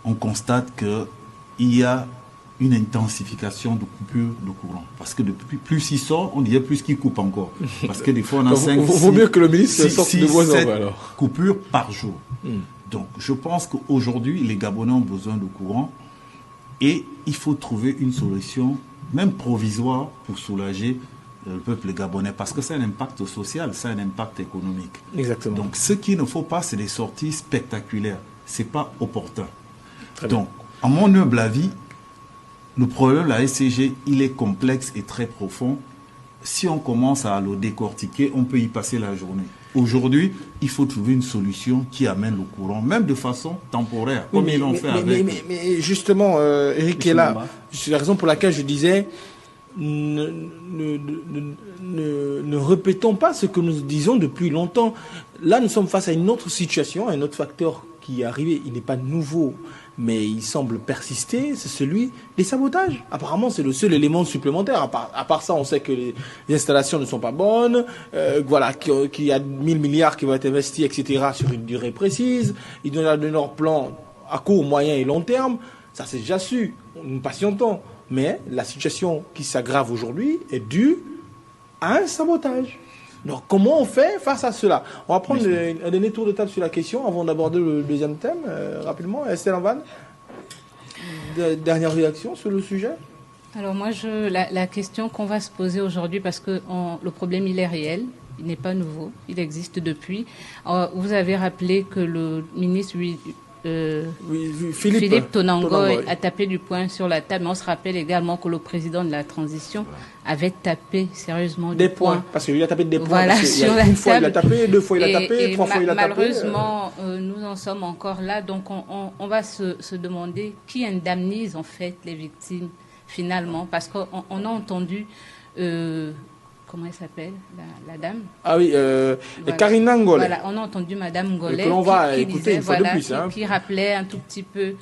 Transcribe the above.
on constate qu'il y a une intensification de coupure de courant. Parce que plus il sort, on dirait plus qu'il coupe encore. Parce que des fois, on a 5, vaut mieux que le ministre sorte de moins en moins alors. Coupures par jour. Donc, je pense qu'aujourd'hui, les Gabonais ont besoin de courant et il faut trouver une solution, même provisoire, pour soulager le peuple gabonais. Parce que c'est un impact social, c'est un impact économique. Exactement. Donc, ce qu'il ne faut pas, c'est des sorties spectaculaires. Ce n'est pas opportun. Donc, à mon humble avis, le problème de la SCG, il est complexe et très profond. Si on commence à le décortiquer, on peut y passer la journée. Aujourd'hui, il faut trouver une solution qui amène le courant, même de façon temporaire, comme ils l'ont fait avec... Mais justement, Eric est là. C'est la raison pour laquelle je disais, ne répétons pas ce que nous disons depuis longtemps. Là, nous sommes face à une autre situation, un autre facteur qui est arrivé. Il n'est pas nouveau, mais il semble persister, c'est celui des sabotages. Apparemment, c'est le seul élément supplémentaire. À part ça, on sait que les installations ne sont pas bonnes, voilà, qu'il y a 1000 milliards qui vont être investis, etc., sur une durée précise. Ils donnent leur plan à court, moyen et long terme. Ça, c'est déjà su. Nous patientons. Mais la situation qui s'aggrave aujourd'hui est due à un sabotage. Donc, comment on fait face à cela? On va prendre un dernier tour de table sur la question avant d'aborder le deuxième thème, rapidement. Estelle Anvan, dernière réaction sur le sujet? Alors moi, la question qu'on va se poser aujourd'hui, parce que le problème, il est réel, il n'est pas nouveau, il existe depuis. Vous avez rappelé que le ministre... Philippe Tonangoy a tapé du poing sur la table, mais on se rappelle également que le président de la transition avait tapé sérieusement des points. Parce qu'il a tapé des points. Voilà, sur la une fois table. Il a tapé, deux fois il a tapé, trois fois il a tapé. Malheureusement, nous en sommes encore là, donc on va se demander qui indemnise en fait les victimes finalement, parce qu'on a entendu... comment elle s'appelle, la dame? Ah oui, voilà. Karina Ngolé. Voilà, on a entendu Madame Ngolé que l'on va écouter une fois de plus. Qui rappelait un tout petit peu